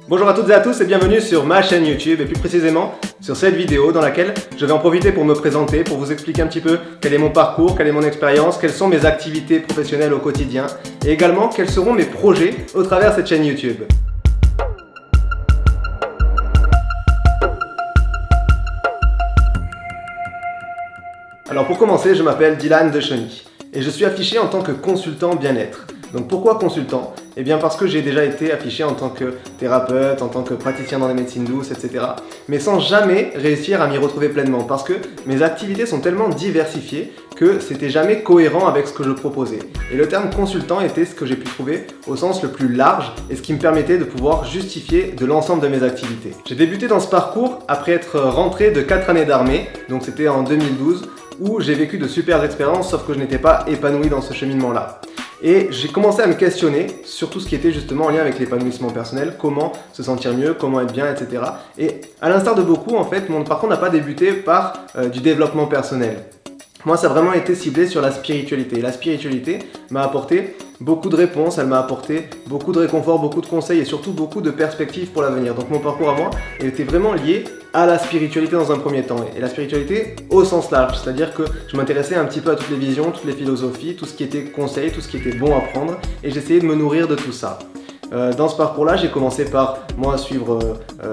Bonjour à toutes et à tous et bienvenue sur ma chaîne YouTube et plus précisément sur cette vidéo dans laquelle je vais en profiter pour me présenter, pour vous expliquer un petit peu quel est mon parcours, quelle est mon expérience, quelles sont mes activités professionnelles au quotidien et également quels seront mes projets au travers de cette chaîne YouTube. Alors pour commencer, je m'appelle Dylan Decheny et je suis affiché en tant que consultant bien-être. Donc pourquoi consultant? Eh bien parce que j'ai déjà été affiché en tant que thérapeute, en tant que praticien dans les médecines douces, etc. Mais sans jamais réussir à m'y retrouver pleinement parce que mes activités sont tellement diversifiées que c'était jamais cohérent avec ce que je proposais. Et le terme consultant était ce que j'ai pu trouver au sens le plus large et ce qui me permettait de pouvoir justifier de l'ensemble de mes activités. J'ai débuté dans ce parcours après être rentré de 4 années d'armée, donc c'était en 2012, où j'ai vécu de super expériences sauf que je n'étais pas épanoui dans ce cheminement-là. Et j'ai commencé à me questionner sur tout ce qui était justement en lien avec l'épanouissement personnel, comment se sentir mieux, comment être bien, etc. Et à l'instar de beaucoup, en fait, mon parcours n'a pas débuté par du développement personnel. Moi, ça a vraiment été ciblé sur la spiritualité. Et la spiritualité m'a apporté beaucoup de réponses, elle m'a apporté beaucoup de réconfort, beaucoup de conseils et surtout beaucoup de perspectives pour l'avenir. Donc mon parcours à moi était vraiment lié à la spiritualité dans un premier temps. Et la spiritualité au sens large, c'est-à-dire que je m'intéressais un petit peu à toutes les visions, toutes les philosophies, tout ce qui était conseil, tout ce qui était bon à prendre et j'essayais de me nourrir de tout ça. Dans ce parcours-là, j'ai commencé par moi suivre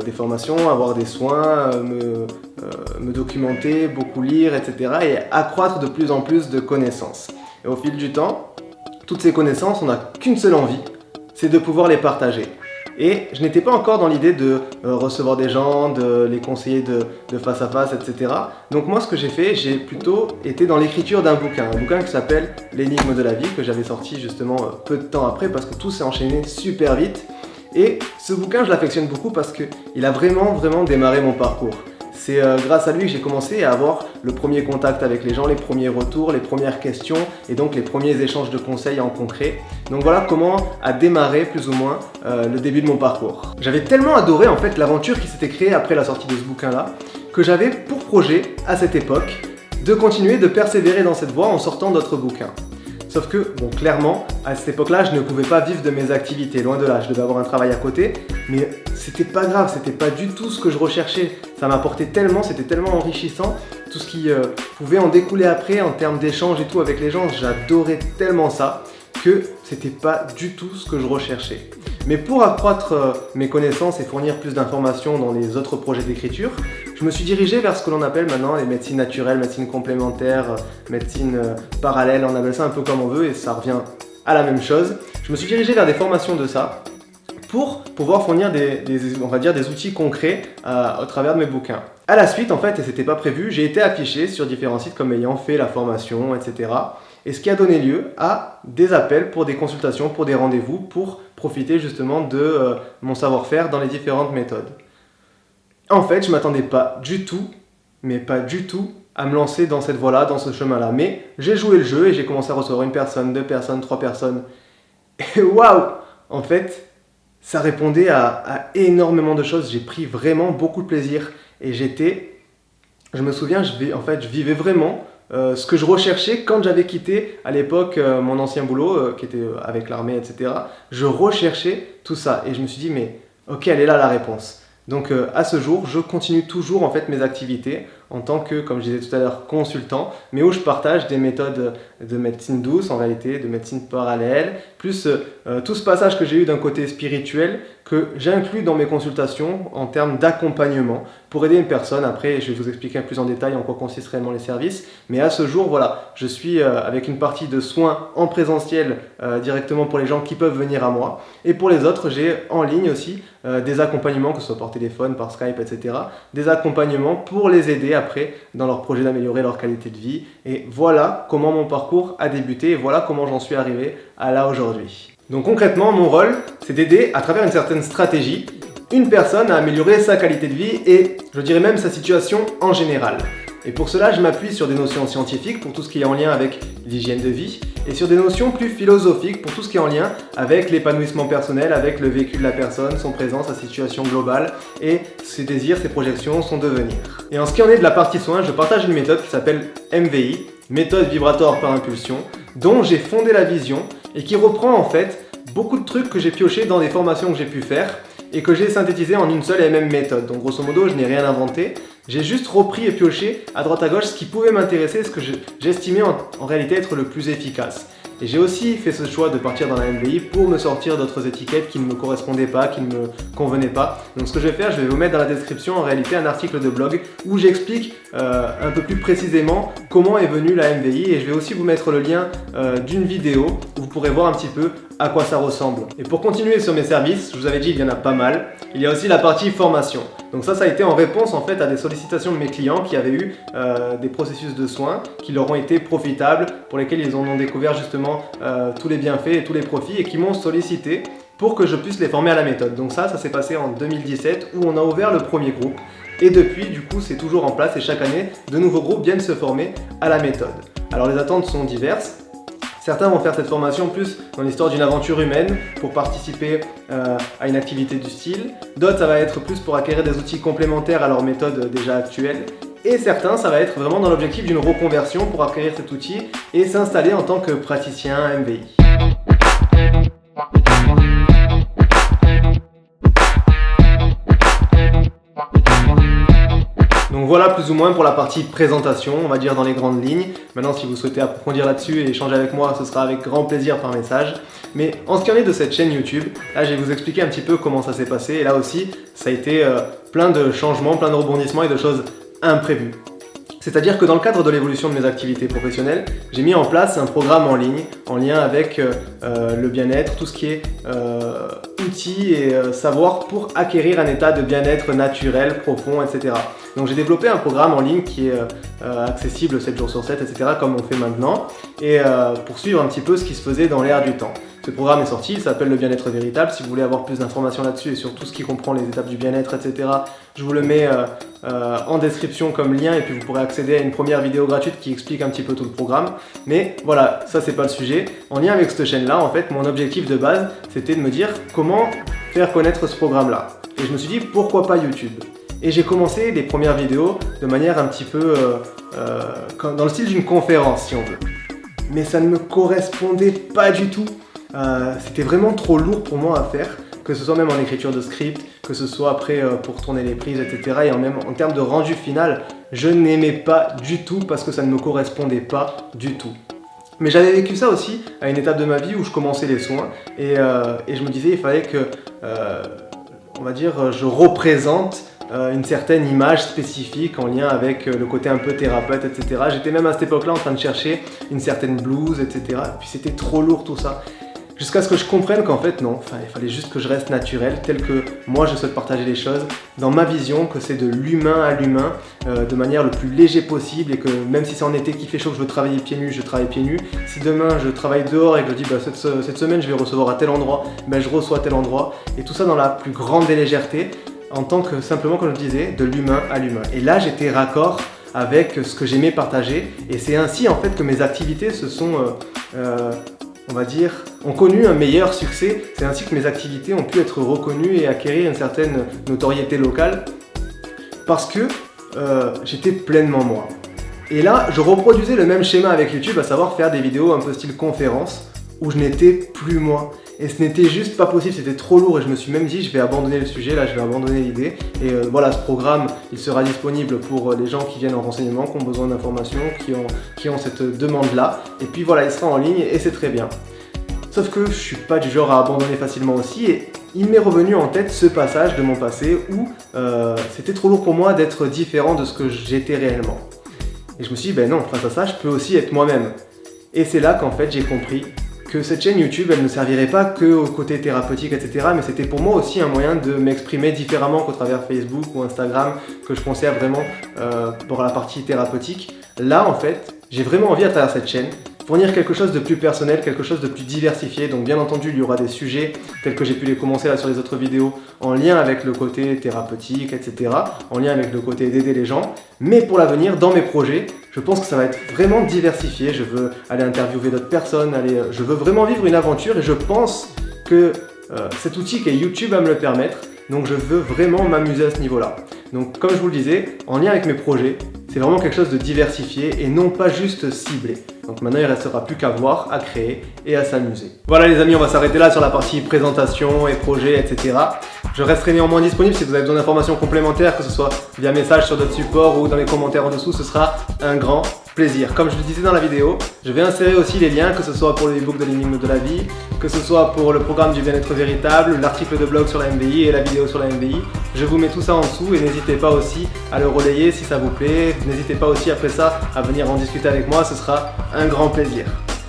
des formations, avoir des soins, me documenter, beaucoup lire, etc. et accroître de plus en plus de connaissances. Et au fil du temps, toutes ces connaissances, on n'a qu'une seule envie, c'est de pouvoir les partager. Et je n'étais pas encore dans l'idée de recevoir des gens, de les conseiller de face à face, etc. Donc moi, ce que j'ai fait, j'ai plutôt été dans l'écriture d'un bouquin qui s'appelle L'énigme de la vie, que j'avais sorti justement peu de temps après parce que tout s'est enchaîné super vite. Et ce bouquin, je l'affectionne beaucoup parce qu'il a vraiment démarré mon parcours. C'est grâce à lui que j'ai commencé à avoir le premier contact avec les gens, les premiers retours, les premières questions et donc les premiers échanges de conseils en concret. Donc voilà comment a démarré plus ou moins le début de mon parcours. J'avais tellement adoré en fait l'aventure qui s'était créée après la sortie de ce bouquin-là que j'avais pour projet à cette époque de continuer de persévérer dans cette voie en sortant d'autres bouquins. Sauf que, bon, clairement, à cette époque-là, je ne pouvais pas vivre de mes activités, loin de là, je devais avoir un travail à côté, mais c'était pas grave, c'était pas du tout ce que je recherchais. Ça m'apportait tellement, c'était tellement enrichissant, tout ce qui pouvait en découler après en termes d'échanges et tout avec les gens, j'adorais tellement ça que c'était pas du tout ce que je recherchais. Mais pour accroître mes connaissances et fournir plus d'informations dans les autres projets d'écriture, je me suis dirigé vers ce que l'on appelle maintenant les médecines naturelles, médecine complémentaire, médecine parallèle, on appelle ça un peu comme on veut et ça revient à la même chose. Je me suis dirigé vers des formations de ça pour pouvoir fournir on va dire des outils concrets au travers de mes bouquins. À la suite, en fait, et c'était pas prévu, j'ai été affiché sur différents sites comme ayant fait la formation, etc. Et ce qui a donné lieu à des appels pour des consultations, pour des rendez-vous, pour profiter justement de mon savoir-faire dans les différentes méthodes. En fait, je ne m'attendais pas du tout, mais pas du tout, à me lancer dans cette voie-là, dans ce chemin-là. Mais j'ai joué le jeu et j'ai commencé à recevoir une personne, 2 personnes, 3 personnes. Et waouh! En fait, ça répondait à énormément de choses. J'ai pris vraiment beaucoup de plaisir. Et je me souviens, je vivais vraiment ce que je recherchais quand j'avais quitté à l'époque mon ancien boulot qui était avec l'armée, etc. Je recherchais tout ça et je me suis dit mais ok, elle est là la réponse. Donc à ce jour, je continue toujours en fait mes activités en tant que, comme je disais tout à l'heure, consultant, mais où je partage des méthodes de médecine douce en réalité, de médecine parallèle, plus tout ce passage que j'ai eu d'un côté spirituel que j'inclus dans mes consultations en termes d'accompagnement pour aider une personne. Après, je vais vous expliquer plus en détail en quoi consistent réellement les services, mais à ce jour, voilà, je suis avec une partie de soins en présentiel directement pour les gens qui peuvent venir à moi, et pour les autres, j'ai en ligne aussi des accompagnements, que ce soit par téléphone, par Skype, etc., des accompagnements pour les aider après dans leur projet d'améliorer leur qualité de vie. Et voilà comment mon parcours a débuté et voilà comment j'en suis arrivé à là aujourd'hui. Donc concrètement, mon rôle, c'est d'aider à travers une certaine stratégie une personne à améliorer sa qualité de vie et je dirais même sa situation en général. Et pour cela, je m'appuie sur des notions scientifiques pour tout ce qui est en lien avec l'hygiène de vie et sur des notions plus philosophiques pour tout ce qui est en lien avec l'épanouissement personnel, avec le vécu de la personne, son présent, sa situation globale et ses désirs, ses projections, son devenir. Et en ce qui en est de la partie soins, je partage une méthode qui s'appelle MVI, méthode vibratoire par impulsion, dont j'ai fondé la vision et qui reprend en fait beaucoup de trucs que j'ai piochés dans des formations que j'ai pu faire et que j'ai synthétisé en une seule et même méthode. Donc grosso modo, je n'ai rien inventé, j'ai juste repris et pioché à droite à gauche ce qui pouvait m'intéresser, ce que j'estimais en réalité être le plus efficace. Et j'ai aussi fait ce choix de partir dans la MVI pour me sortir d'autres étiquettes qui ne me correspondaient pas, qui ne me convenaient pas. Donc ce que je vais faire, je vais vous mettre dans la description en réalité un article de blog où j'explique un peu plus précisément comment est venue la MVI, et je vais aussi vous mettre le lien d'une vidéo où vous pourrez voir un petit peu à quoi ça ressemble. Et pour continuer sur mes services, je vous avais dit il y en a pas mal, il y a aussi la partie formation. Donc ça a été en réponse en fait à des sollicitations de mes clients qui avaient eu des processus de soins qui leur ont été profitables, pour lesquels ils en ont découvert justement tous les bienfaits et tous les profits, et qui m'ont sollicité pour que je puisse les former à la méthode. Donc ça s'est passé en 2017 où on a ouvert le premier groupe, et depuis du coup c'est toujours en place, et chaque année de nouveaux groupes viennent se former à la méthode. Alors les attentes sont diverses. Certains vont faire cette formation plus dans l'histoire d'une aventure humaine pour participer à une activité du style. D'autres, ça va être plus pour acquérir des outils complémentaires à leur méthode déjà actuelle. Et certains, ça va être vraiment dans l'objectif d'une reconversion pour acquérir cet outil et s'installer en tant que praticien MVI. Donc voilà plus ou moins pour la partie présentation, on va dire dans les grandes lignes. Maintenant, si vous souhaitez approfondir là-dessus et échanger avec moi, ce sera avec grand plaisir par message. Mais en ce qui en est de cette chaîne YouTube, là je vais vous expliquer un petit peu comment ça s'est passé. Et là aussi, ça a été plein de changements, plein de rebondissements et de choses imprévues. C'est-à-dire que dans le cadre de l'évolution de mes activités professionnelles, j'ai mis en place un programme en ligne, en lien avec le bien-être, tout ce qui est outils et savoir pour acquérir un état de bien-être naturel, profond, etc. Donc j'ai développé un programme en ligne qui est accessible 7 jours sur 7, etc. comme on fait maintenant, et pour suivre un petit peu ce qui se faisait dans l'air du temps. Ce programme est sorti, il s'appelle le bien-être véritable. Si vous voulez avoir plus d'informations là-dessus et sur tout ce qui comprend les étapes du bien-être, etc., je vous le mets en description comme lien, et puis vous pourrez accéder à une première vidéo gratuite qui explique un petit peu tout le programme. Mais voilà, ça c'est pas le sujet. En lien avec cette chaîne-là, en fait, mon objectif de base, c'était de me dire comment faire connaître ce programme-là. Et je me suis dit, pourquoi pas YouTube ? Et j'ai commencé les premières vidéos de manière un petit peu dans le style d'une conférence, si on veut. Mais ça ne me correspondait pas du tout. C'était vraiment trop lourd pour moi à faire, que ce soit même en écriture de script, que ce soit après pour tourner les prises, etc. Et même en termes de rendu final, je n'aimais pas du tout parce que ça ne me correspondait pas du tout. Mais j'avais vécu ça aussi à une étape de ma vie où je commençais les soins, et je me disais il fallait que, on va dire, je représente une certaine image spécifique en lien avec le côté un peu thérapeute, etc. J'étais même à cette époque-là en train de chercher une certaine blouse, etc. Et puis c'était trop lourd tout ça. Jusqu'à ce que je comprenne qu'en fait non, il fallait juste que je reste naturel, tel que moi je souhaite partager les choses, dans ma vision, que c'est de l'humain à l'humain, de manière le plus léger possible, et que même si c'est en été qu'il fait chaud, que je veux travailler pieds nus, je travaille pieds nus. Si demain je travaille dehors et que je dis cette semaine je vais recevoir à tel endroit, je reçois à tel endroit, et tout ça dans la plus grande des légèretés, en tant que simplement, comme je disais, de l'humain à l'humain. Et là j'étais raccord avec ce que j'aimais partager, et c'est ainsi en fait que mes activités se sont on va dire, ont connu un meilleur succès. C'est ainsi que mes activités ont pu être reconnues et acquérir une certaine notoriété locale, parce que j'étais pleinement moi. Et là, je reproduisais le même schéma avec YouTube, à savoir faire des vidéos un peu style conférence, où je n'étais plus moi. Et ce n'était juste pas possible, c'était trop lourd, et je me suis même dit je vais abandonner le sujet, là je vais abandonner l'idée. Et voilà, ce programme, il sera disponible pour les gens qui viennent en renseignement, qui ont besoin d'informations, qui ont cette demande-là. Et puis voilà, il sera en ligne et c'est très bien. Sauf que je suis pas du genre à abandonner facilement aussi, et il m'est revenu en tête ce passage de mon passé où c'était trop lourd pour moi d'être différent de ce que j'étais réellement. Et je me suis dit, ben non, face à ça, je peux aussi être moi-même. Et c'est là qu'en fait j'ai compris que cette chaîne YouTube, elle ne servirait pas que au côté thérapeutique, etc. Mais c'était pour moi aussi un moyen de m'exprimer différemment qu'au travers Facebook ou Instagram, que je pensais à vraiment pour la partie thérapeutique. Là, en fait, j'ai vraiment envie à travers cette chaîne fournir quelque chose de plus personnel, quelque chose de plus diversifié. Donc bien entendu, il y aura des sujets tels que j'ai pu les commencer là sur les autres vidéos, en lien avec le côté thérapeutique, etc. En lien avec le côté d'aider les gens. Mais pour l'avenir, dans mes projets, je pense que ça va être vraiment diversifié. Je veux aller interviewer d'autres personnes, je veux vraiment vivre une aventure, et je pense que cet outil qu'est YouTube va me le permettre. Donc je veux vraiment m'amuser à ce niveau-là. Donc comme je vous le disais, en lien avec mes projets, c'est vraiment quelque chose de diversifié et non pas juste ciblé. Donc maintenant il ne restera plus qu'à voir, à créer et à s'amuser. Voilà les amis, on va s'arrêter là sur la partie présentation et projet, etc. Je resterai néanmoins disponible si vous avez besoin d'informations complémentaires, que ce soit via message sur d'autres supports ou dans les commentaires en dessous, ce sera un grand plaisir. Comme je le disais dans la vidéo, je vais insérer aussi les liens, que ce soit pour le e-book de l'énigme de la vie, que ce soit pour le programme du bien-être véritable, l'article de blog sur la MBI et la vidéo sur la MBI. Je vous mets tout ça en dessous et n'hésitez pas aussi à le relayer si ça vous plaît. N'hésitez pas aussi après ça à venir en discuter avec moi, ce sera un grand plaisir.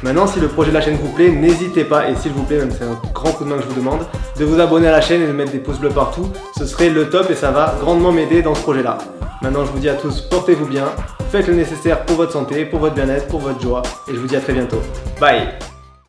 Maintenant, si le projet de la chaîne vous plaît, n'hésitez pas, et s'il vous plaît, même c'est un grand coup de main que je vous demande, de vous abonner à la chaîne et de mettre des pouces bleus partout. Ce serait le top et ça va grandement m'aider dans ce projet-là. Maintenant, je vous dis à tous, portez-vous bien, faites le nécessaire pour votre santé, pour votre bien-être, pour votre joie, et je vous dis à très bientôt. Bye!